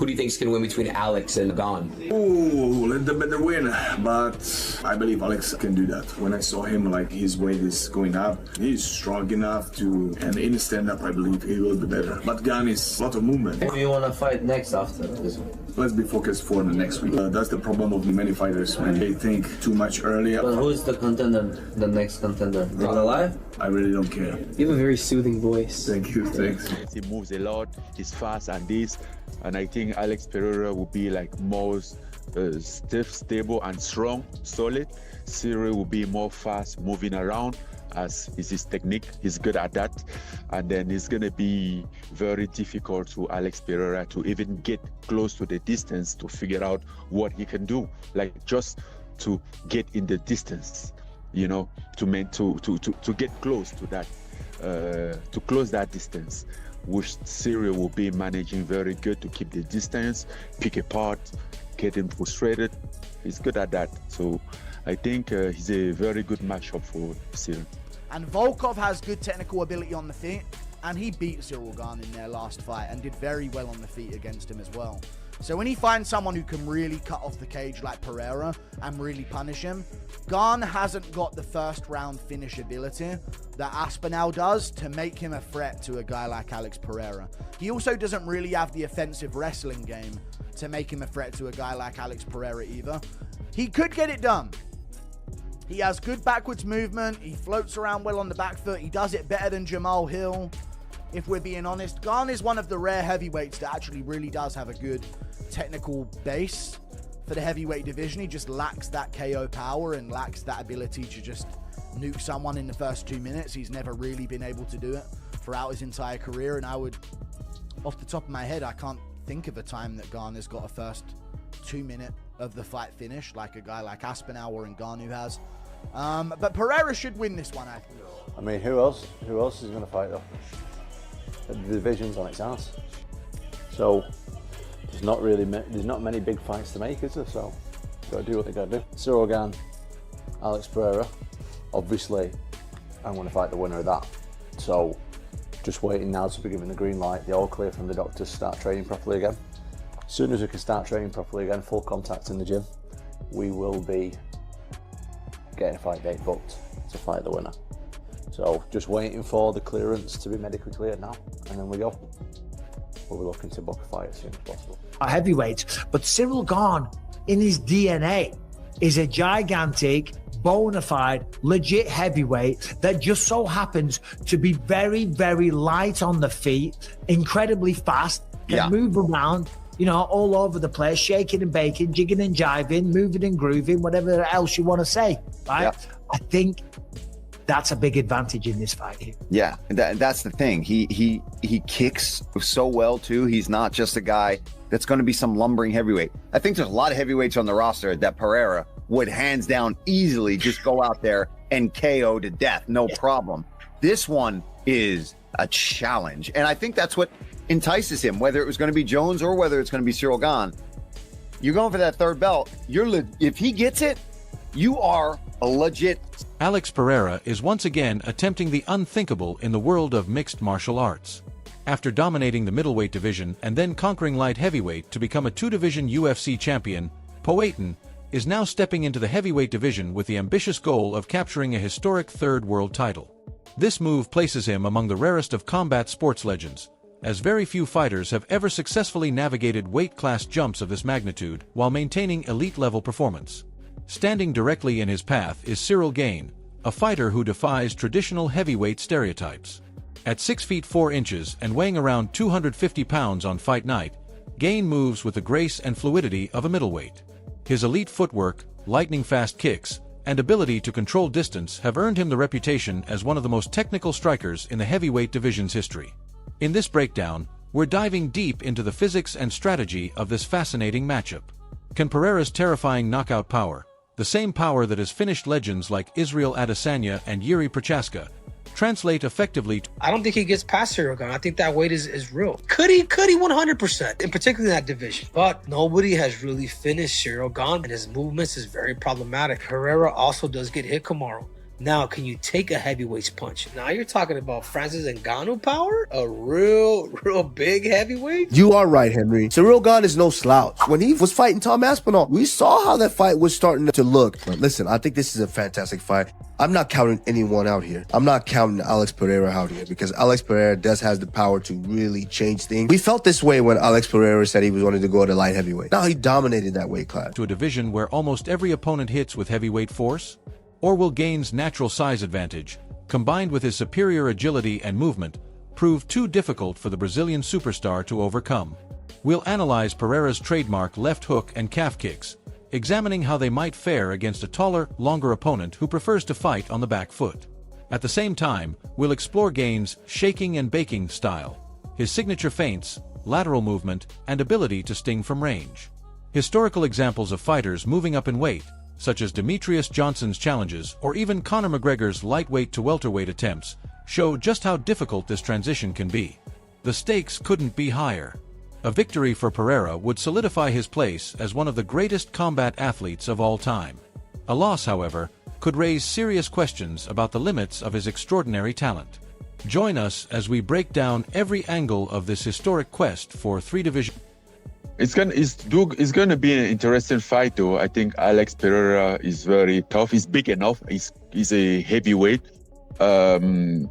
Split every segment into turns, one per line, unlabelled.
Who do you think is going to win between Alex and Gane?
Ooh, let the better win. But I believe Alex can do that. When I saw him, like, his weight is going up. He's strong enough to, and in stand-up, I believe he will be better. But Gane is a lot of movement.
Who do you want to fight next after this one?
Let's be focused for the next week. That's the problem of many fighters, when they think too much earlier.
But who's the contender, the next contender? Still alive?
I really don't care.
You have a very soothing voice.
Thank you, thanks.
He moves a lot, he's fast and this, and I think Alex Pereira will be like most stiff, stable and strong, solid. Ciryl will be more fast, moving around, as is his technique. He's good at that. And then it's going to be very difficult to Alex Pereira to even get close to the distance to figure out what he can do, like just to get in the distance, you know, to get close to that, to close that distance, which Ciryl will be managing very good to keep the distance, pick apart, get him frustrated. He's good at that. So I think he's a very good matchup for Ciryl.
And Volkov has good technical ability on the feet, and he beat Ciryl Gane in their last fight and did very well on the feet against him as well. So when he finds someone who can really cut off the cage like Pereira and really punish him, Gane hasn't got the first round finish ability that Aspinall does to make him a threat to a guy like Alex Pereira. He also doesn't really have the offensive wrestling game to make him a threat to a guy like Alex Pereira either. He could get it done. He has good backwards movement. He floats around well on the back foot. He does it better than Jamal Hill, if we're being honest. Gane is one of the rare heavyweights that actually really does have a good technical base for the heavyweight division. He just lacks that KO power and lacks that ability to just nuke someone in the first 2 minutes. He's never really been able to do it throughout his entire career. And I would, off the top of my head, I can't think of a time that Gane has got a first 2 minute of the fight finish like a guy like Aspinall or Ngannou has. But Pereira should win this one, I think.
I mean, who else is going to fight though? The division's on its ass. So there's not many big fights to make, is there? So got to do what they got to do. Ciryl Gane, Alex Pereira. Obviously, I'm going to fight the winner of that. So just waiting now to be given the green light, the all clear from the doctors to start training properly again. As soon as we can start training properly again, full contact in the gym, we will be getting a fight date booked to fight the winner. So just waiting for the clearance to be medically cleared now, and then we go. We'll be looking to book a fight as soon as possible.
Heavyweights, but Ciryl Gane in his DNA is a gigantic, bona fide, legit heavyweight that just so happens to be very, very light on the feet, incredibly fast, can move around, you know, all over the place, shaking and baking, jigging and jiving, moving and grooving, whatever else you want to say, right? Yeah. I think that's a big advantage in this fight here.
Yeah, that's the thing. He kicks so well too. He's not just a guy that's going to be some lumbering heavyweight. I think there's a lot of heavyweights on the roster that Pereira would hands down easily just go out there and KO to death, no problem. This one is a challenge, and I think that's what entices him, whether it was going to be Jones or whether it's going to be Ciryl Gane. You're going for that third belt. If he gets it, you are a legit.
Alex Pereira is once again attempting the unthinkable in the world of mixed martial arts. After dominating the middleweight division and then conquering light heavyweight to become a two-division UFC champion, Poatan is now stepping into the heavyweight division with the ambitious goal of capturing a historic third world title. This move places him among the rarest of combat sports legends, as very few fighters have ever successfully navigated weight class jumps of this magnitude while maintaining elite-level performance. Standing directly in his path is Ciryl Gane, a fighter who defies traditional heavyweight stereotypes. At 6 feet 4 inches and weighing around 250 pounds on fight night, Gane moves with the grace and fluidity of a middleweight. His elite footwork, lightning-fast kicks, and ability to control distance have earned him the reputation as one of the most technical strikers in the heavyweight division's history. In this breakdown, we're diving deep into the physics and strategy of this fascinating matchup. Can Pereira's terrifying knockout power, the same power that has finished legends like Israel Adesanya and Yuri Prochaska, translate effectively to...
I don't think he gets past Ciryl Gane. I think that weight is real. Could he 100%, in particular in that division. But nobody has really finished Ciryl Gane, and his movements is very problematic. Pereira also does get hit tomorrow. Now, can you take a heavyweight's punch? Now you're talking about Francis Ngannou power? A real big heavyweight?
You are right, Henry. Ciryl Gane is no slouch. When he was fighting Tom Aspinall, we saw how that fight was starting to look. But listen, I think this is a fantastic fight. I'm not counting anyone out here. I'm not counting Alex Pereira out here because Alex Pereira does has the power to really change things. We felt this way when Alex Pereira said he was wanting to go to light heavyweight. Now he dominated that weight class.
To a division where almost every opponent hits with heavyweight force? Or will Gane's natural size advantage, combined with his superior agility and movement, prove too difficult for the Brazilian superstar to overcome? We'll analyze Pereira's trademark left hook and calf kicks, examining how they might fare against a taller, longer opponent who prefers to fight on the back foot. At the same time, we'll explore Gane's shaking and baking style, his signature feints, lateral movement, and ability to sting from range. Historical examples of fighters moving up in weight, such as Demetrius Johnson's challenges or even Conor McGregor's lightweight to welterweight attempts, show just how difficult this transition can be. The stakes couldn't be higher. A victory for Pereira would solidify his place as one of the greatest combat athletes of all time. A loss, however, could raise serious questions about the limits of his extraordinary talent. Join us as we break down every angle of this historic quest for three-division.
It's gonna be an interesting fight, though. I think Alex Pereira is very tough. He's big enough. He's a heavyweight. But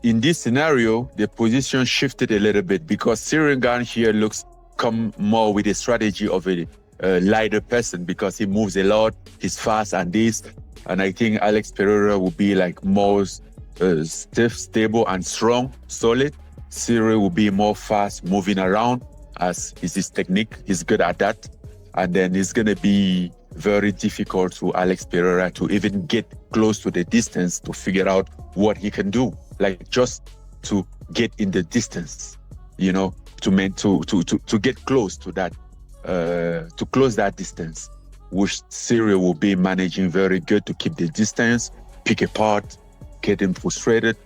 in this scenario, the position shifted a little bit because Ciryl Gane here come more with a strategy of a lighter person because he moves a lot. He's fast and this. And I think Alex Pereira will be like more stiff, stable, and strong, solid. Ciryl will be more fast, moving around, as is his technique. He's good at that. And then it's going to be very difficult to Alex Pereira to even get close to the distance to figure out what he can do. Like just to get in the distance, you know, to get close to that, to close that distance, which Ciryl will be managing very good to keep the distance, pick apart, get him frustrated.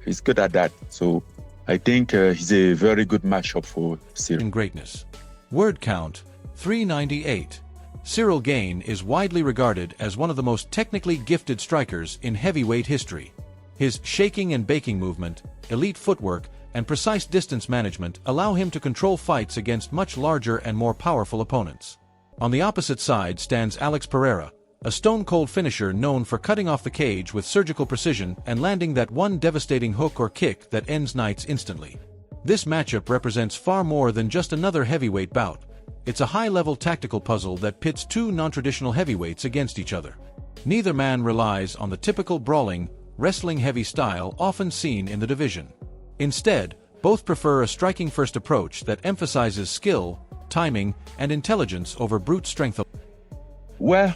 He's good at that. So I think he's a very good matchup for Ciryl.
In greatness. Word count, 398. Ciryl Gane is widely regarded as one of the most technically gifted strikers in heavyweight history. His shaking and baking movement, elite footwork, and precise distance management allow him to control fights against much larger and more powerful opponents. On the opposite side stands Alex Pereira, a stone-cold finisher known for cutting off the cage with surgical precision and landing that one devastating hook or kick that ends nights instantly. This matchup represents far more than just another heavyweight bout. It's a high-level tactical puzzle that pits two non-traditional heavyweights against each other. Neither man relies on the typical brawling, wrestling-heavy style often seen in the division. Instead, both prefer a striking-first approach that emphasizes skill, timing, and intelligence over brute strength.
Well,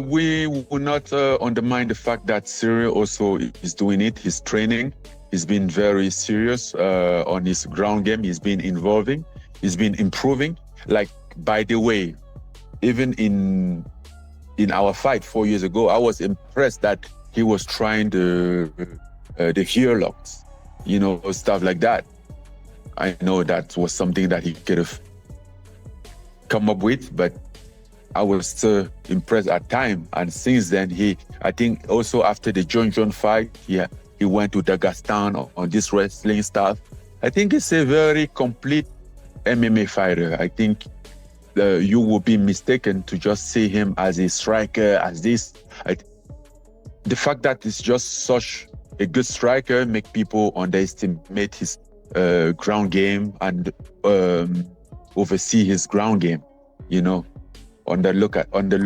we will not undermine the fact that Ciryl also is doing it. He's training. He's been very serious on his ground game. He's been evolving. He's been improving. Like, by the way, even in our fight 4 years ago, I was impressed that he was trying the heel locks, you know, stuff like that. I know that was something that he could have come up with, but I was still impressed at time. And since then, I think also after the John fight, he went to Dagestan on this wrestling stuff. I think it's a very complete MMA fighter. I think you will be mistaken to just see him as a striker, as this. The fact that he's just such a good striker make people underestimate his ground game and oversee his ground game, you know, on the look.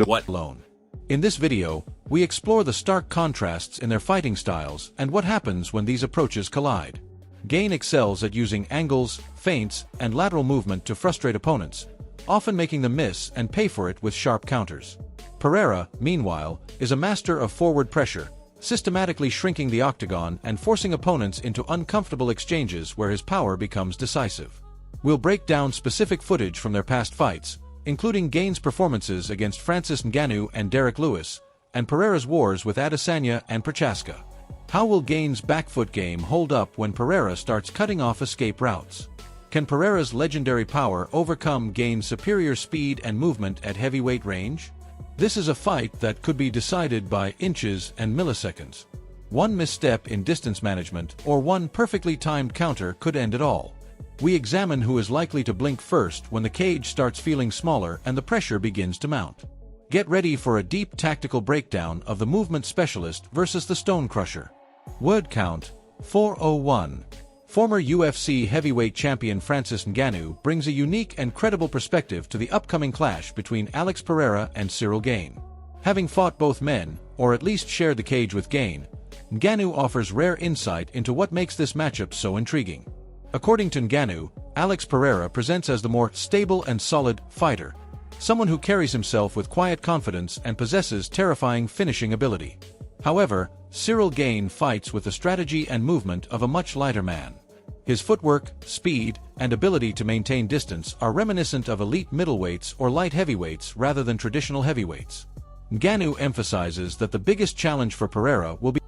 What alone? In this video, we explore the stark contrasts in their fighting styles and what happens when these approaches collide. Gane excels at using angles, feints, and lateral movement to frustrate opponents, often making them miss and pay for it with sharp counters. Pereira, meanwhile, is a master of forward pressure, systematically shrinking the octagon and forcing opponents into uncomfortable exchanges where his power becomes decisive. We'll break down specific footage from their past fights, including Gane's performances against Francis Ngannou and Derek Lewis, and Pereira's wars with Adesanya and Prochaska. How will Gane's back foot game hold up when Pereira starts cutting off escape routes? Can Pereira's legendary power overcome Gane's superior speed and movement at heavyweight range? This is a fight that could be decided by inches and milliseconds. One misstep in distance management or one perfectly timed counter could end it all. We examine who is likely to blink first when the cage starts feeling smaller and the pressure begins to mount. Get ready for a deep tactical breakdown of the movement specialist versus the stone crusher. Word count 401. Former UFC heavyweight champion Francis Ngannou brings a unique and credible perspective to the upcoming clash between Alex Pereira and Ciryl Gane. Having fought both men, or at least shared the cage with Gane, Ngannou offers rare insight into what makes this matchup so intriguing. According to Ngannou, Alex Pereira presents as the more stable and solid fighter, someone who carries himself with quiet confidence and possesses terrifying finishing ability. However, Ciryl Gane fights with the strategy and movement of a much lighter man. His footwork, speed, and ability to maintain distance are reminiscent of elite middleweights or light heavyweights rather than traditional heavyweights. Ngannou emphasizes that the biggest challenge for Pereira will be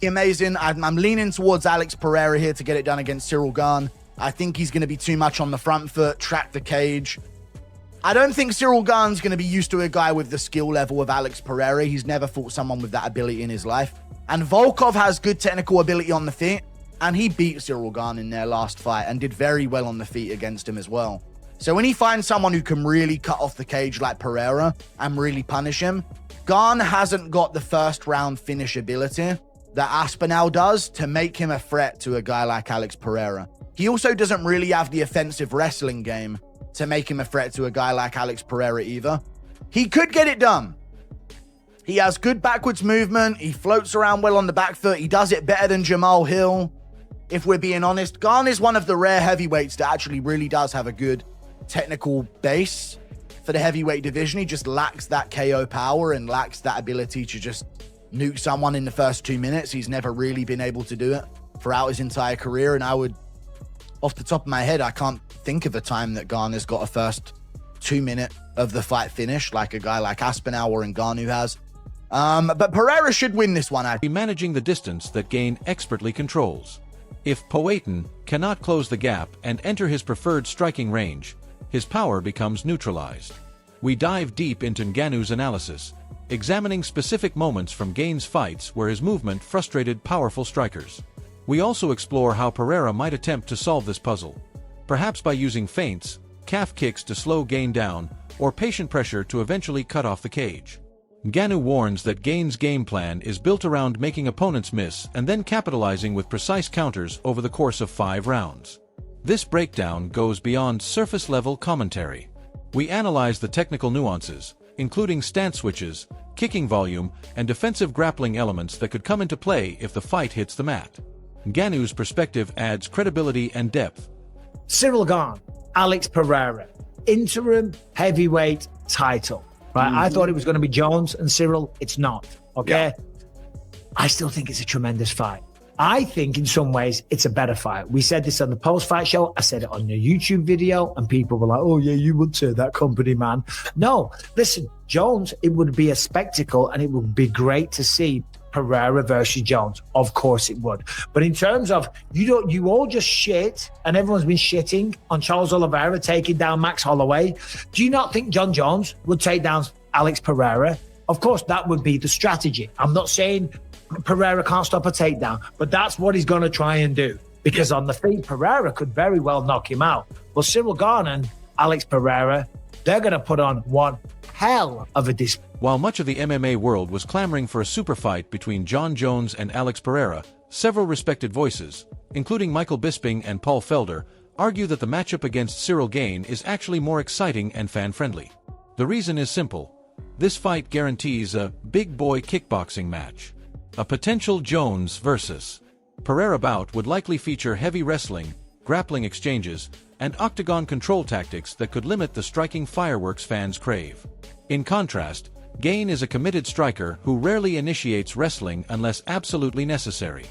amazing. I'm leaning towards Alex Pereira here to get it done against Ciryl Gane. I think he's going to be too much on the front foot, track the cage. I don't think Ciryl Gane's going to be used to a guy with the skill level of Alex Pereira. He's never fought someone with that ability in his life. And Volkov has good technical ability on the feet, and he beat Ciryl Gane in their last fight and did very well on the feet against him as well. So when he finds someone who can really cut off the cage like Pereira and really punish him, Gane hasn't got the first round finish ability that Aspinall does to make him a threat to a guy like Alex Pereira. He also doesn't really have the offensive wrestling game to make him a threat to a guy like Alex Pereira either. He could get it done. He has good backwards movement. He floats around well on the back foot. He does it better than Jamal Hill. If we're being honest, Gane is one of the rare heavyweights that actually really does have a good technical base for the heavyweight division. He just lacks that KO power and lacks that ability to just nuke someone in the first 2 minutes. He's never really been able to do it throughout his entire career. And I would, off the top of my head, I can't think of a time that Gane has got a first 2 minute of the fight finish like a guy like Aspinall or Ngannou has. But Pereira should win this one.
Managing the distance that Gane expertly controls. If Poatan cannot close the gap and enter his preferred striking range, his power becomes neutralized. We dive deep into Ngannou's analysis, examining specific moments from Gane's fights where his movement frustrated powerful strikers. We also explore how Pereira might attempt to solve this puzzle, perhaps by using feints, calf kicks to slow Gane down, or patient pressure to eventually cut off the cage. Ngannou warns that Gane's game plan is built around making opponents miss and then capitalizing with precise counters over the course of 5 rounds. This breakdown goes beyond surface-level commentary. We analyze the technical nuances, including stance switches, kicking volume, and defensive grappling elements that could come into play if the fight hits the mat. Ngannou's perspective adds credibility and depth.
Ciryl Gane, Alex Pereira, interim heavyweight title. Right? I thought it was going to be Jones and Ciryl. It's not. Okay. Yeah. I still think it's a tremendous fight. I think in some ways it's a better fight. We said this on the post-fight show. I said it on your YouTube video, and people were like, oh yeah, you would say that, company man. No, listen, Jones, it would be a spectacle and it would be great to see Pereira versus Jones. Of course it would. But in terms of, you all just shit, and everyone's been shitting on Charles Oliveira taking down Max Holloway. Do you not think John Jones would take down Alex Pereira? Of course, that would be the strategy. I'm not saying Pereira can't stop a takedown, but that's what he's going to try and do, because on the feet, Pereira could very well knock him out. Well, Ciryl Gane and Alex Pereira, they're going to put on one hell of a display.
While much of the MMA world was clamoring for a super fight between John Jones and Alex Pereira, several respected voices, including Michael Bisping and Paul Felder, argue that the matchup against Ciryl Gane is actually more exciting and fan-friendly. The reason is simple. This fight guarantees a big boy kickboxing match. A potential Jones versus Pereira bout would likely feature heavy wrestling, grappling exchanges, and octagon control tactics that could limit the striking fireworks fans crave. In contrast, Gane is a committed striker who rarely initiates wrestling unless absolutely necessary.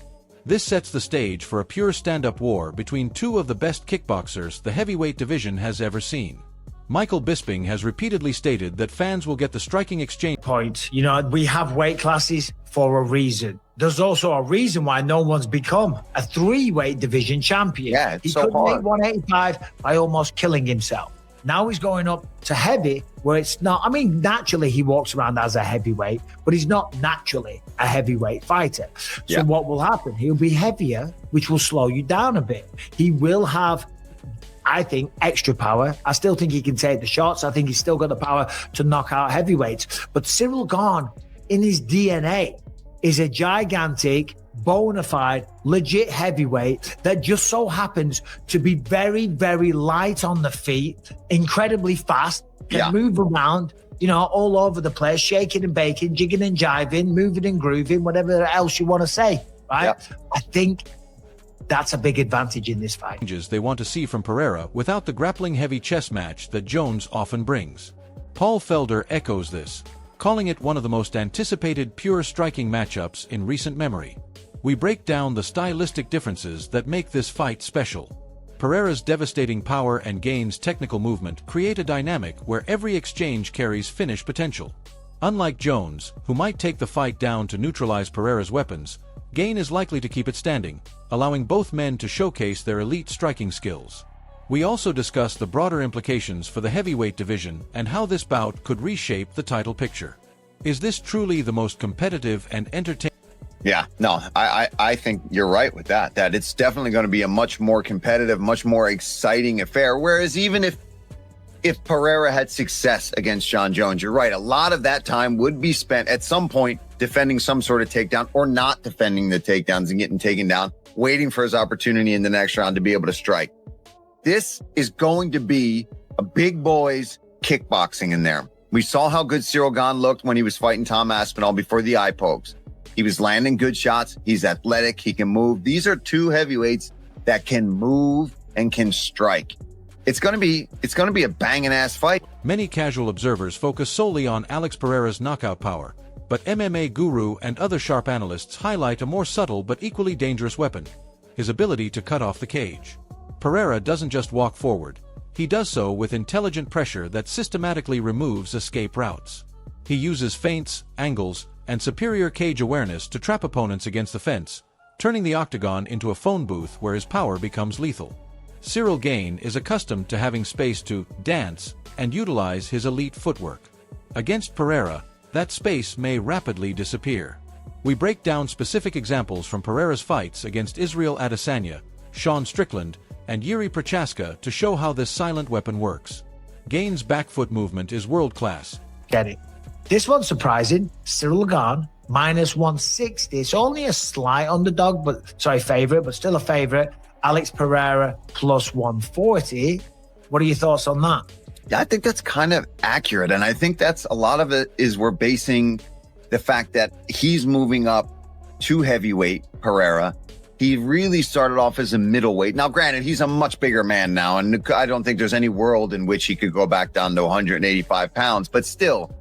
This sets the stage for a pure stand-up war between two of the best kickboxers the heavyweight division has ever seen. Michael Bisping has repeatedly stated that fans will get the striking exchange
point. You know, we have weight classes for a reason. There's also a reason why no one's become a 3-weight division champion.
Yeah, it's
he
so
couldn't
hard.
make 185 by almost killing himself. Now he's going up to heavy, where it's not. I mean, naturally he walks around as a heavyweight, but he's not naturally a heavyweight fighter. So what will happen? He'll be heavier, which will slow you down a bit. He will have, I think, extra power. I still think he can take the shots. I think he's still got the power to knock out heavyweights. But Ciryl Gane, in his DNA, is a gigantic, bona fide, legit heavyweight that just so happens to be very, very light on the feet, incredibly fast, can move around, you know, all over the place, shaking and baking, jigging and jiving, moving and grooving, whatever else you want to say, right? I think that's a big advantage in this fight.
They want to see from Pereira without the grappling heavy chess match that Jones often brings. Paul Felder echoes this, calling it one of the most anticipated pure striking matchups in recent memory. We break down the stylistic differences that make this fight special. Pereira's devastating power and Gane's technical movement create a dynamic where every exchange carries finish potential. Unlike Jones, who might take the fight down to neutralize Pereira's weapons, Gane is likely to keep it standing, allowing both men to showcase their elite striking skills. We also discuss the broader implications for the heavyweight division and how this bout could reshape the title picture. Is this truly the most competitive and entertaining?
Yeah, no, I think you're right with that it's definitely going to be a much more competitive, much more exciting affair. Whereas even if Pereira had success against John Jones, you're right, a lot of that time would be spent at some point defending some sort of takedown or not defending the takedowns and getting taken down, waiting for his opportunity in the next round to be able to strike. This is going to be a big boys kickboxing in there. We saw how good Ciryl Gane looked when he was fighting Tom Aspinall before the eye pokes. He was landing good shots. He's athletic. He can move. These are two heavyweights that can move and can strike. It's going to be a banging ass fight.
Many casual observers focus solely on Alex Pereira's knockout power, but MMA guru and other sharp analysts highlight a more subtle but equally dangerous weapon: his ability to cut off the cage. Pereira doesn't just walk forward. He does so with intelligent pressure that systematically removes escape routes. He uses feints, angles, and superior cage awareness to trap opponents against the fence, turning the Octagon into a phone booth where his power becomes lethal. Ciryl Gane is accustomed to having space to dance and utilize his elite footwork. Against Pereira, that space may rapidly disappear. We break down specific examples from Pereira's fights against Israel Adesanya, Sean Strickland, and Yuri Prochaska to show how this silent weapon works. Gane's back foot movement is world-class.
Get it. This one's surprising. Ciryl Gane, minus 160. It's only a slight underdog, favorite, but still a favorite. Alex Pereira, plus 140. What are your thoughts on that?
Yeah, I think that's kind of accurate. And I think that's a lot of it is we're basing the fact that he's moving up to heavyweight, Pereira. He really started off as a middleweight. Now, granted, he's a much bigger man now, and I don't think there's any world in which he could go back down to 185 pounds. But still,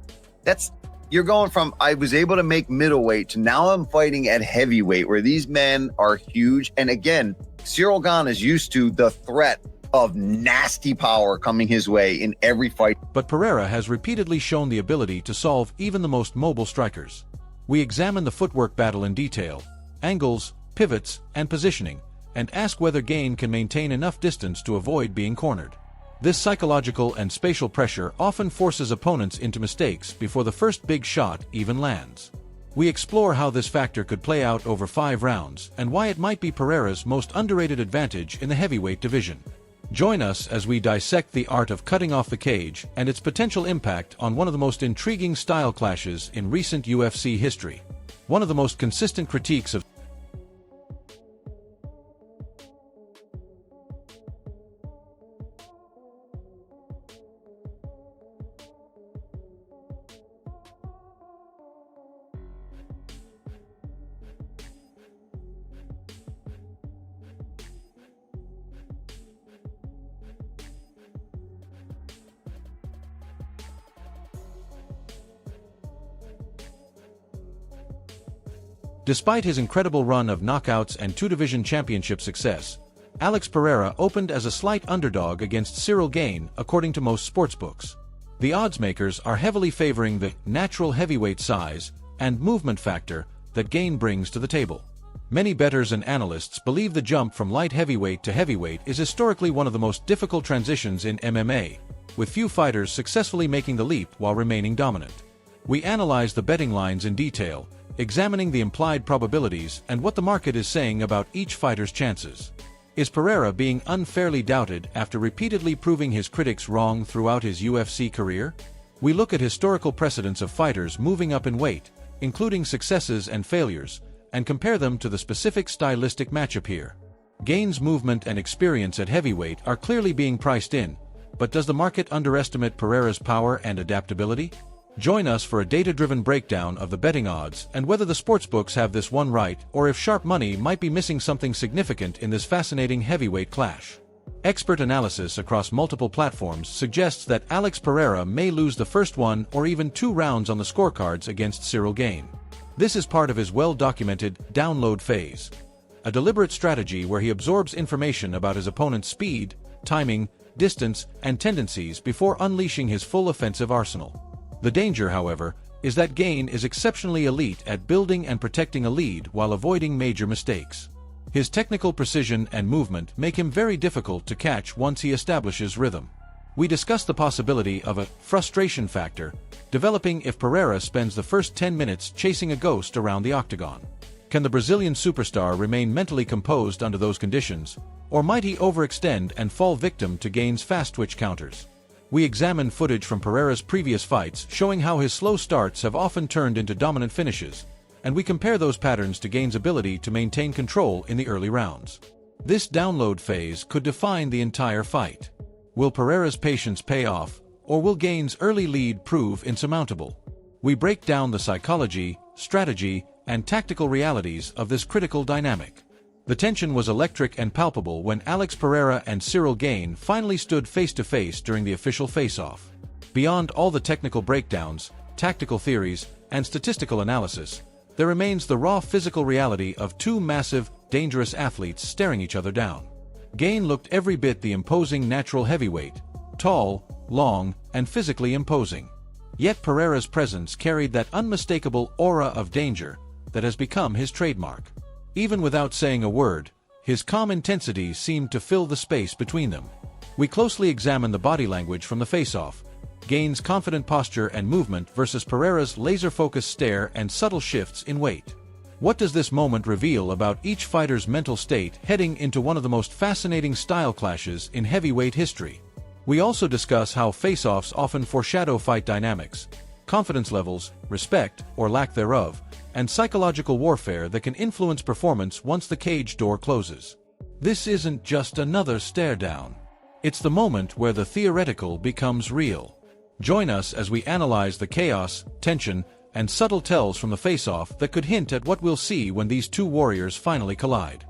you're going from, I was able to make middleweight to now I'm fighting at heavyweight, where these men are huge. And again, Ciryl Gane is used to the threat of nasty power coming his way in every fight.
But Pereira has repeatedly shown the ability to solve even the most mobile strikers. We examine the footwork battle in detail, angles, pivots, and positioning, and ask whether Gane can maintain enough distance to avoid being cornered. This psychological and spatial pressure often forces opponents into mistakes before the first big shot even lands. We explore how this factor could play out over 5 rounds and why it might be Pereira's most underrated advantage in the heavyweight division. Join us as we dissect the art of cutting off the cage and its potential impact on one of the most intriguing style clashes in recent UFC history. One of the most consistent critiques of Despite his incredible run of knockouts and 2-division championship success, Alex Pereira opened as a slight underdog against Ciryl Gane, according to most sportsbooks. The oddsmakers are heavily favoring the natural heavyweight size and movement factor that Gane brings to the table. Many bettors and analysts believe the jump from light heavyweight to heavyweight is historically one of the most difficult transitions in MMA, with few fighters successfully making the leap while remaining dominant. We analyze the betting lines in detail, examining the implied probabilities and what the market is saying about each fighter's chances. Is Pereira being unfairly doubted after repeatedly proving his critics wrong throughout his UFC career? We look at historical precedents of fighters moving up in weight, including successes and failures, and compare them to the specific stylistic matchup here. Gane's movement and experience at heavyweight are clearly being priced in, but does the market underestimate Pereira's power and adaptability? Join us for a data-driven breakdown of the betting odds and whether the sportsbooks have this one right or if sharp money might be missing something significant in this fascinating heavyweight clash. Expert analysis across multiple platforms suggests that Alex Pereira may lose the first one or even 2 rounds on the scorecards against Ciryl Gane. This is part of his well-documented download phase, a deliberate strategy where he absorbs information about his opponent's speed, timing, distance, and tendencies before unleashing his full offensive arsenal. The danger, however, is that Gane is exceptionally elite at building and protecting a lead while avoiding major mistakes. His technical precision and movement make him very difficult to catch once he establishes rhythm. We discuss the possibility of a frustration factor developing if Pereira spends the first 10 minutes chasing a ghost around the octagon. Can the Brazilian superstar remain mentally composed under those conditions, or might he overextend and fall victim to Gane's fast-twitch counters? We examine footage from Pereira's previous fights showing how his slow starts have often turned into dominant finishes, and we compare those patterns to Gane's ability to maintain control in the early rounds. This download phase could define the entire fight. Will Pereira's patience pay off, or will Gane's early lead prove insurmountable? We break down the psychology, strategy, and tactical realities of this critical dynamic. The tension was electric and palpable when Alex Pereira and Ciryl Gane finally stood face-to-face during the official face-off. Beyond all the technical breakdowns, tactical theories, and statistical analysis, there remains the raw physical reality of 2 massive, dangerous athletes staring each other down. Gane looked every bit the imposing natural heavyweight, tall, long, and physically imposing. Yet Pereira's presence carried that unmistakable aura of danger that has become his trademark. Even without saying a word, his calm intensity seemed to fill the space between them. We closely examine the body language from the face-off, Gane's confident posture and movement versus Pereira's laser-focused stare and subtle shifts in weight. What does this moment reveal about each fighter's mental state heading into one of the most fascinating style clashes in heavyweight history? We also discuss how face-offs often foreshadow fight dynamics, confidence levels, respect, or lack thereof, and psychological warfare that can influence performance once the cage door closes. This isn't just another stare-down. It's the moment where the theoretical becomes real. Join us as we analyze the chaos, tension, and subtle tells from the face-off that could hint at what we'll see when these 2 warriors finally collide.